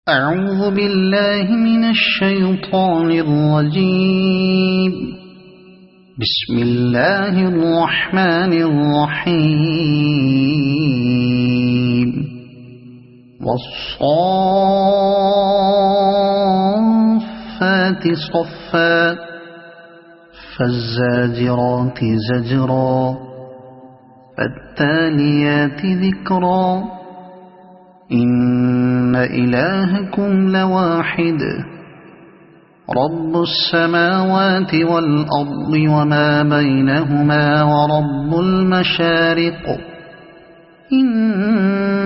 أعوذ بالله من الشيطان الرجيم. بسم الله الرحمن الرحيم. والصافات صفا فالزاجرات زجرا فالتاليات ذكرا إن إلهكم لواحد رب السماوات والأرض وما بينهما ورب المشارق إنا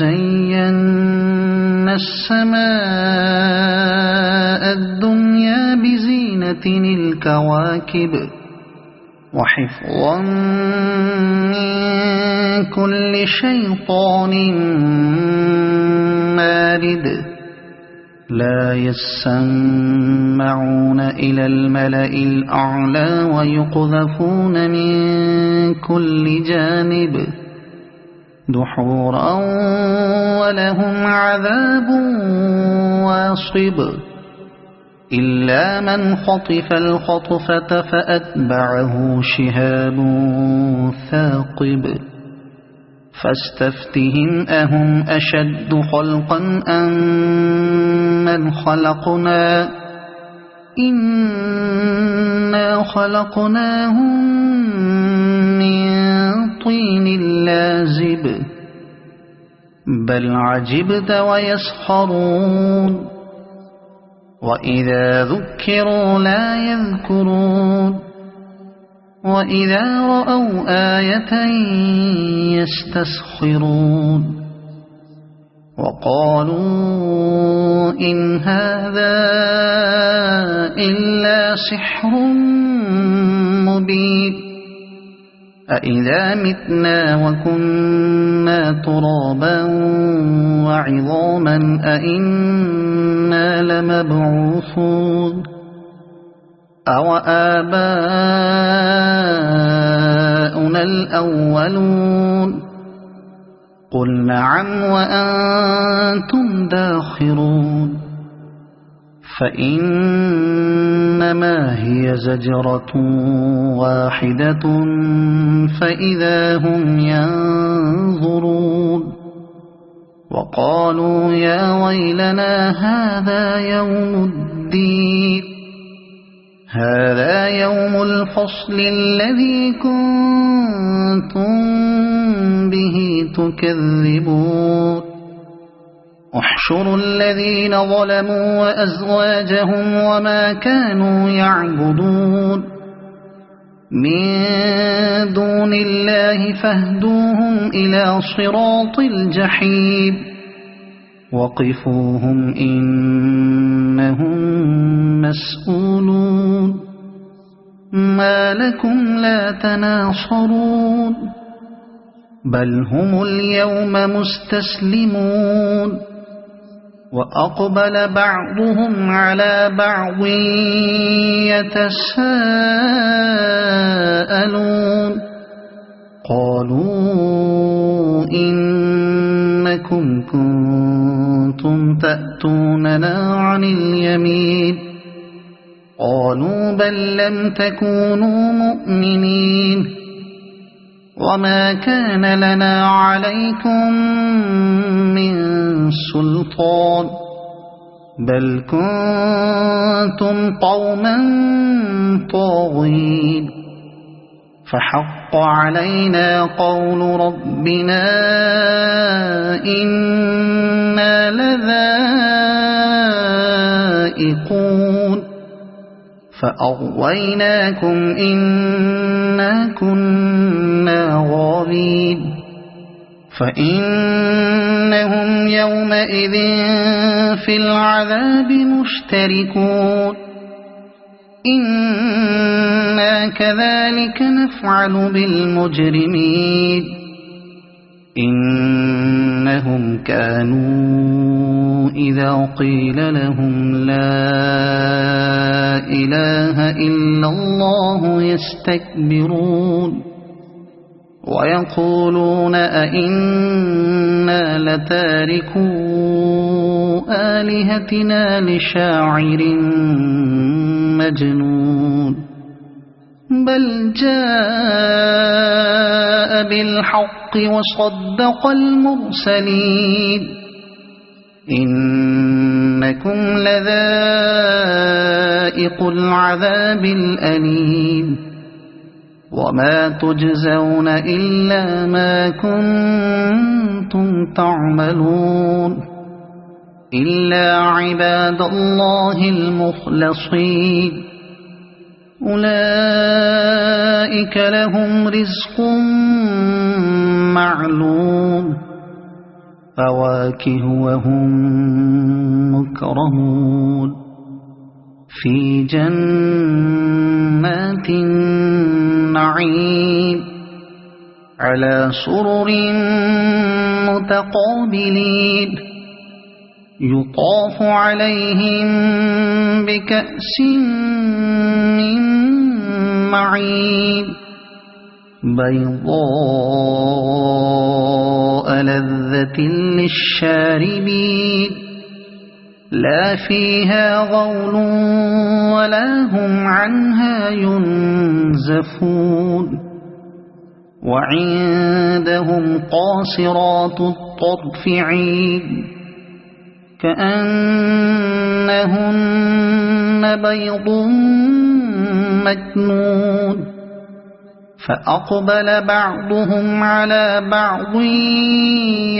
زينا السماء الدنيا بزينة الكواكب وحفظا من كل شيطان مارد لا يسمعون إلى الملأ الأعلى ويقذفون من كل جانب دحورا ولهم عذاب واصب إلا من خطف الخطفة فأتبعه شهاب ثاقب فاستفتهم أهم أشد خلقا أم من خلقنا إنا خلقناهم من طين لازب بل عجبت ويسخرون وإذا ذكروا لا يذكرون وإذا رأوا آية يستسخرون وقالوا إن هذا إلا سحر مبين أإذا متنا وكنا ترابا وعظاما أإنا لمبعوثون أو آباؤنا الأولون قل نعم وأنتم داخرون فإنما هي زجرة واحدة فإذا هم ينظرون وقالوا يا ويلنا هذا يوم الدين هذا يوم الفصل الذي كنتم به تكذبون احشروا الذين ظلموا وأزواجهم وما كانوا يعبدون من دون الله فاهدوهم إلى صراط الجحيم وقفوهم إنهم مسؤولون ما لكم لا تناصرون بل هم اليوم مستسلمون وأقبل بعضهم على بعض يتساءلون قالوا إنكم كنتم تأتوننا عن اليمين قالوا بل لم تكونوا مؤمنين وما كان لنا عليكم من سلطان بل كنتم قوما طاغين فحق علينا قول ربنا إنا لذائقون فأغويناكم إنا كنا غاوين فإنهم يومئذ في العذاب مشتركون إنا كذلك نفعل بالمجرمين إنهم كانوا إذا قيل لهم لا إله إلا الله يستكبرون ويقولون أئنا لتاركو آلهتنا لشاعر مجنون بل جاء بالحق وصدق المرسلين إنكم لذائق العذاب الأليم وما تجزون إلا ما كنتم تعملون إلا عباد الله المخلصين أولئك لهم رزق معلوم فواكه وهم مكرمون في جنات النعيم على سرر متقابلين يطاف عليهم بكأس من معين بيضاء لذة للشاربين لا فيها غول ولا هم عنها ينزفون وعندهم قاصرات الطرف عين كأنهن بيض مكنون فأقبل بعضهم على بعض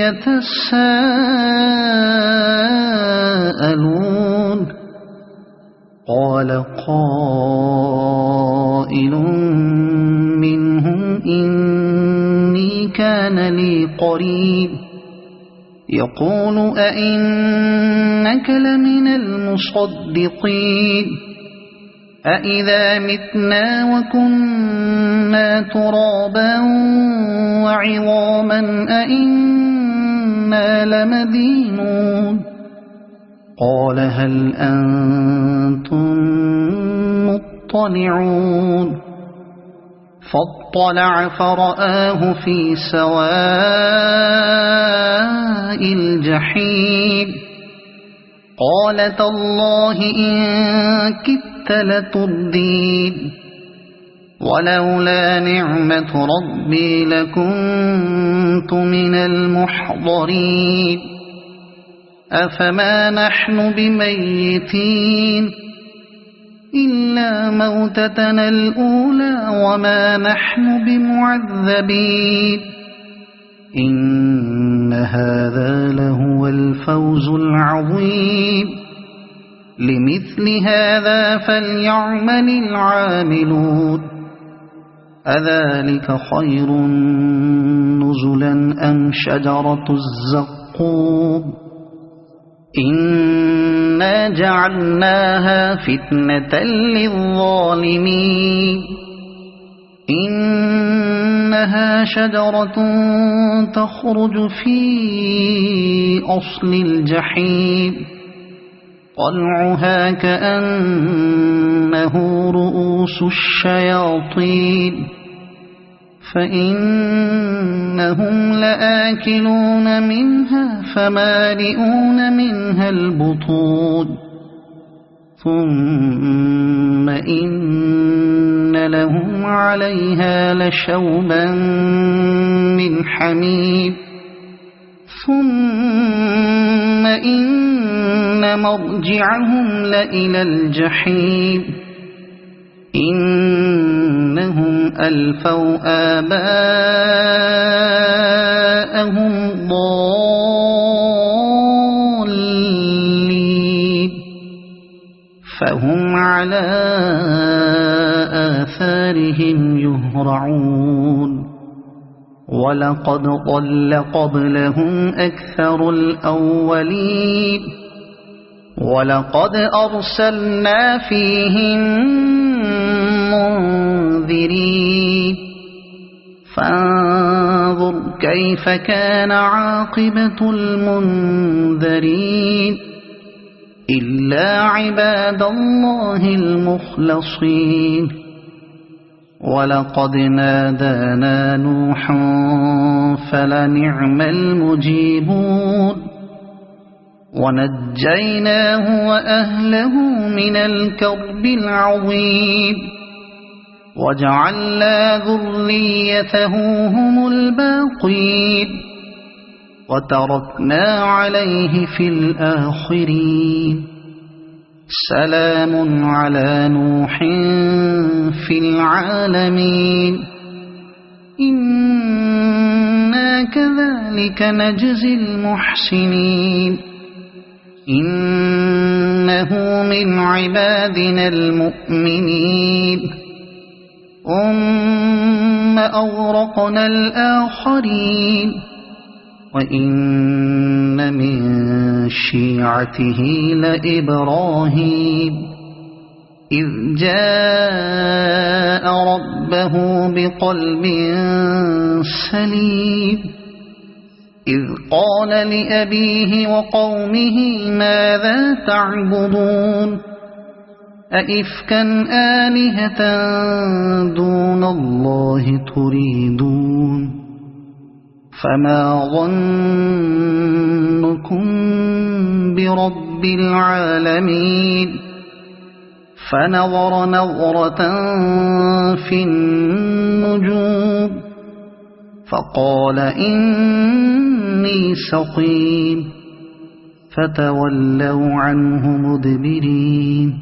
يتساءلون قال قائل منهم إني كان لي قرين يقول أئنك لمن المصدقين أئذا متنا وكنا ترابا وعظاما أئنا لمدينون قال هل أنتم مطلعون فاطلع فرآه في سواء الجحيم قال تالله إن كدت لتردين ولولا نعمة ربي لكنت من المحضرين أفما نحن بميتين إلا موتتنا الأولى وما نحن بمعذبين إن هذا لهو الفوز العظيم لمثل هذا فليعمل العاملون أذلك خير نزلا أم شجرة الزقوم إنا جعلناها فتنة للظالمين إنها شجرة تخرج في أصل الجحيم طلعها كأنه رؤوس الشياطين فإنهم لآكلون منها فمالئون منها البطون ثم إن لهم عليها لشوبا من حميم ثم إن مرجعهم لإلى الجحيم إنهم ألفوا آباءهم ضالين فهم على آثارهم يهرعون ولقد ضل قبلهم أكثر الأولين ولقد أرسلنا فيهم منذرين فانظر كيف كان عاقبة المنذرين إلا عباد الله المخلصين ولقد نادانا نوح فلنعم المجيبون ونجيناه وأهله من الكرب العظيم وجعلنا ذريته هم الباقين وتركنا عليه في الآخرين سلام على نوح في العالمين إنا كذلك نجزي المحسنين إنه من عبادنا المؤمنين ثم أغرقنا الآخرين وإن من شيعته لإبراهيم إذ جاء ربه بقلب سليم إذ قال لأبيه وقومه ماذا تعبدون أئفكا آلهة دون الله تريدون فما ظنكم برب العالمين فنظر نظرة في النجوم فقال إني سقيم فتولوا عنه مدبرين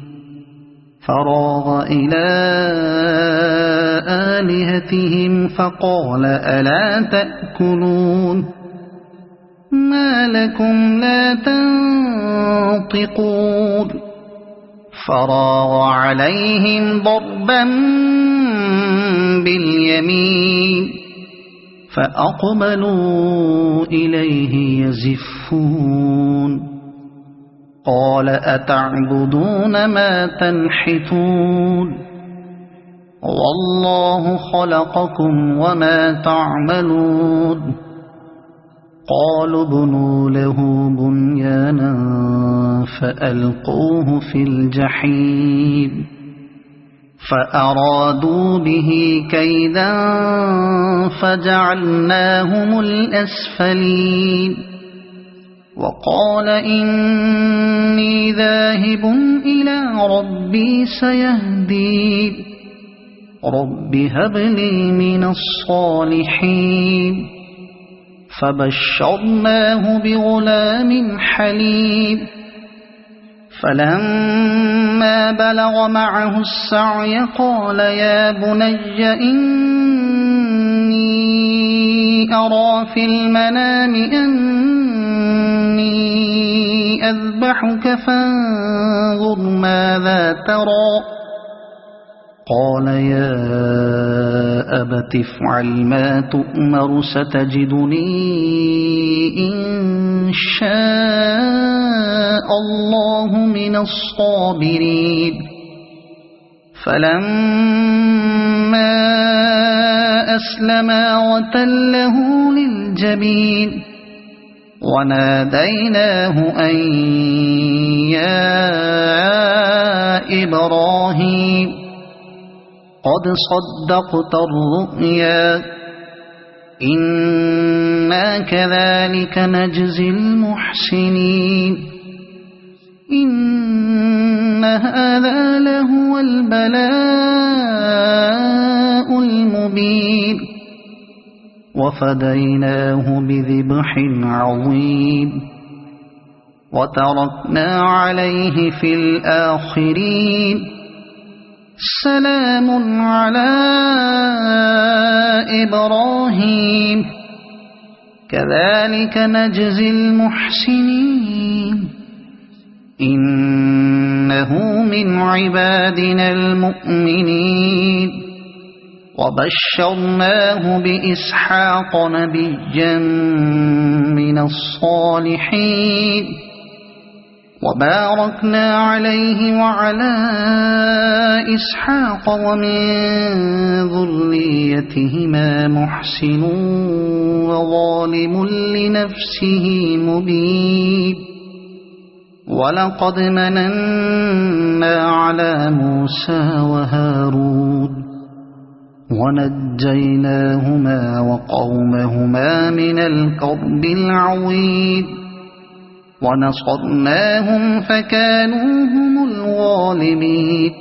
فراغ إلى آلهتهم فقال ألا تأكلون ما لكم لا تنطقون فراغ عليهم ضربا باليمين فأقبلوا إليه يزفون قال أتعبدون ما تنحتون والله خلقكم وما تعملون قالوا ابنوا له بنيانا فألقوه في الجحيم فأرادوا به كيدا فجعلناهم الأسفلين وقال إني ذاهب إلى ربي سيهدين رب هب لي من الصالحين فبشرناه بغلام حليم فلما بلغ معه السعي قال يا بني إني أرى في المنام أني أذبحك فانظر ماذا ترى قال يا أبت افعل ما تؤمر ستجدني إن شاء الله من الصابرين فلما أسلما وتله للجبين وناديناه أن يا إبراهيم قد صدقت الرؤيا إنا كذلك نجزي المحسنين إن هذا لهو البلاء المبين وفديناه بذبح عظيم وتركنا عليه في الآخرين سلام على إبراهيم كذلك نجزي المحسنين إنه من عبادنا المؤمنين وبشرناه بإسحاق نبيا من الصالحين وباركنا عليه وعلى إسحاق ومن ذريتهما محسن وظالم لنفسه مبين ولقد مننا على موسى وهارون ونجيناهما وقومهما من الكرب العظيم ونصرناهم فكانوا هم الغالبين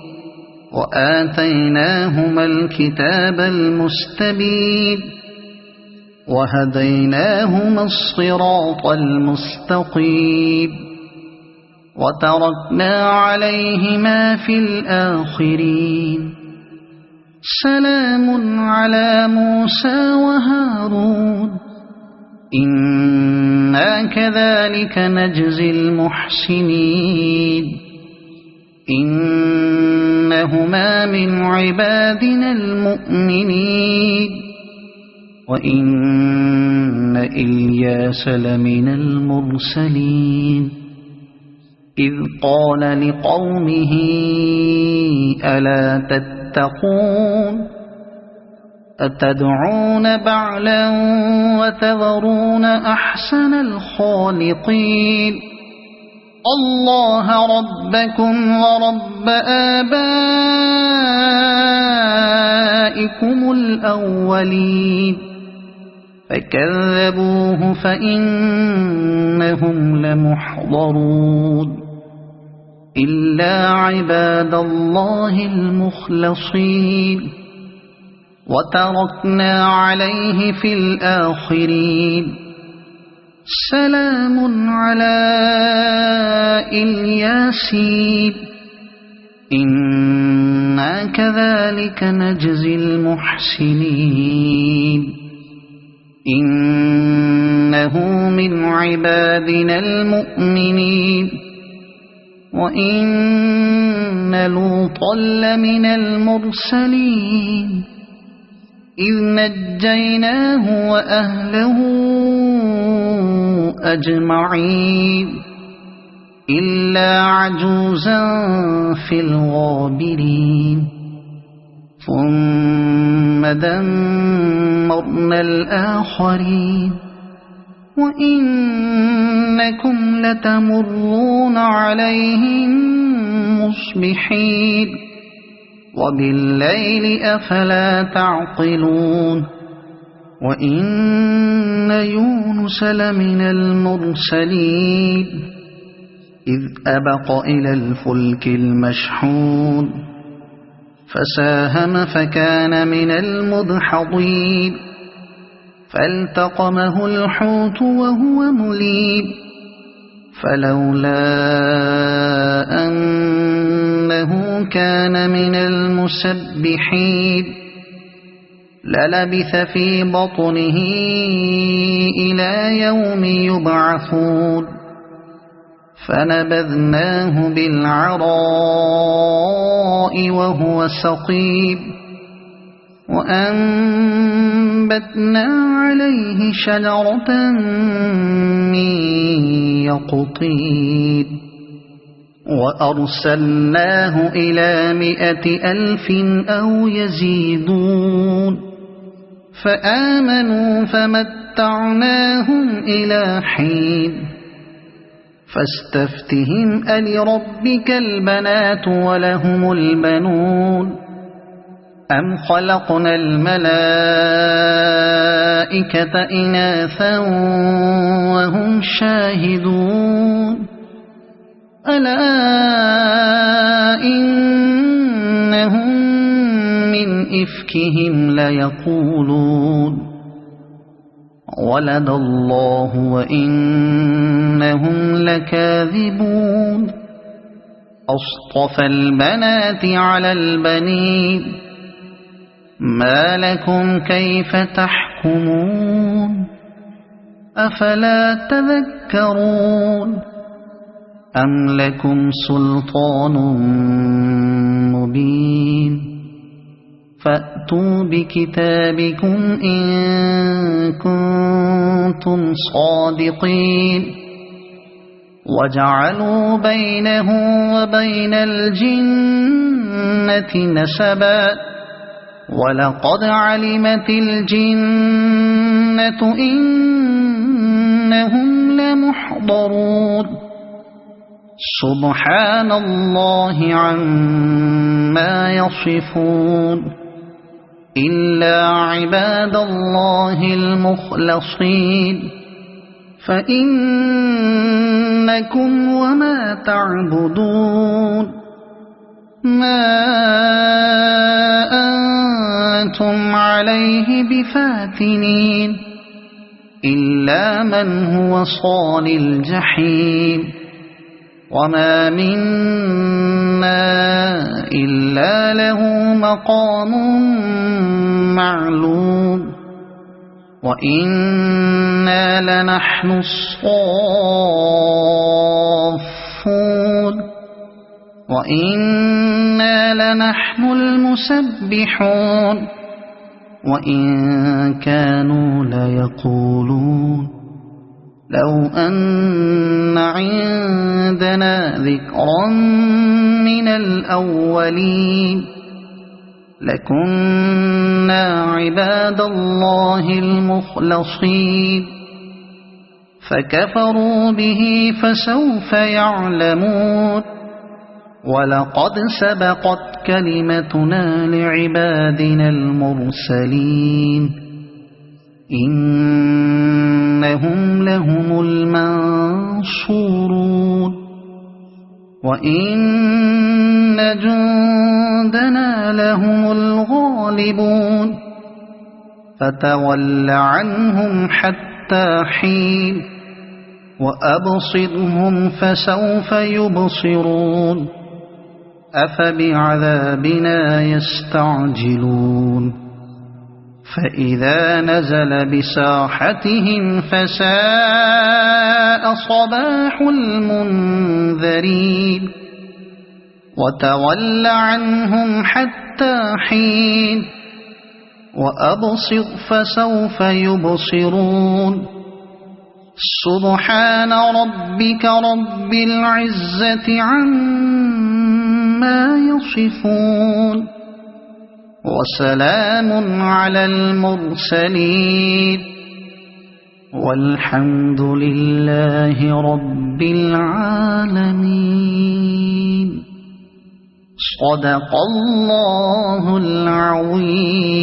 وآتيناهما الكتاب المستبين وهديناهما الصراط المستقيم وتركنا عليهما في الآخرين سلام على موسى وهارون إنا كذلك نجزي المحسنين إنهما من عبادنا المؤمنين وإن إلياس لمن المرسلين إذ قال لقومه ألا تتقون أتدعون بعلا وتذرون أحسن الخالقين الله ربكم ورب آبائكم الأولين فكذبوه فإنهم لمحضرون إلا عباد الله المخلصين وتركنا عليه في الآخرين سلام على الياسين إنا كذلك نجزي المحسنين إنه من عبادنا المؤمنين وإن لوطا لمن المرسلين إذ نجيناه وأهله أجمعين إلا عجوزا في الغابرين ثم دمرنا الآخرين وإنكم لتمرون عليهم مصبحين وبالليل أفلا تعقلون وإن يونس لمن المرسلين إذ أبق إلى الفلك المشحون فساهم فكان من المدحضين فالتقمه الحوت وهو مليم فلولا أنه كان من المسبحين للبث في بطنه إلى يوم يبعثون فنبذناه بالعراء وهو سقيم وأنبتنا عليه شجرة من يقطين وأرسلناه إلى 100,000 أو يزيدون فآمنوا فمتعناهم إلى حين فاستفتهم ألربك البنات ولهم البنون أم خلقنا الملائكة إناثا وهم شاهدون ألا إنهم من إفكهم ليقولون ولد الله وإنهم لكاذبون أصطفى البنات على البنين ما لكم كيف تحكمون أفلا تذكرون أم لكم سلطان مبين فأتوا بكتابكم إن كنتم صادقين وجعلوا بينه وبين الجنة نسبا ولقد علمت الجنة إنهم لمحضرون سبحان الله عما يصفون إلا عباد الله المخلصين فإنكم وما تعبدون ما أنتم عليه بفاتنين إلا من هو صال الجحيم وما منا إلا له مقام معلوم وإنا لنحن الصافون وإنا لنحن المسبحون وإن كانوا ليقولون لو أن عندنا ذكرا من الأولين لكنا عباد الله المخلصين فكفروا به فسوف يعلمون ولقد سبقت كلمتنا لعبادنا المرسلين إنهم لهم المنصورون وإن جندنا لهم الغالبون فتول عنهم حتى حين وأبصرهم فسوف يبصرون أفبعذابنا يستعجلون فإذا نزل بساحتهم فساء صباح المنذرين وتول عنهم حتى حين وأبصر فسوف يبصرون سبحان ربك رب العزة عما يصفون وسلام على المرسلين والحمد لله رب العالمين صدق الله العظيم.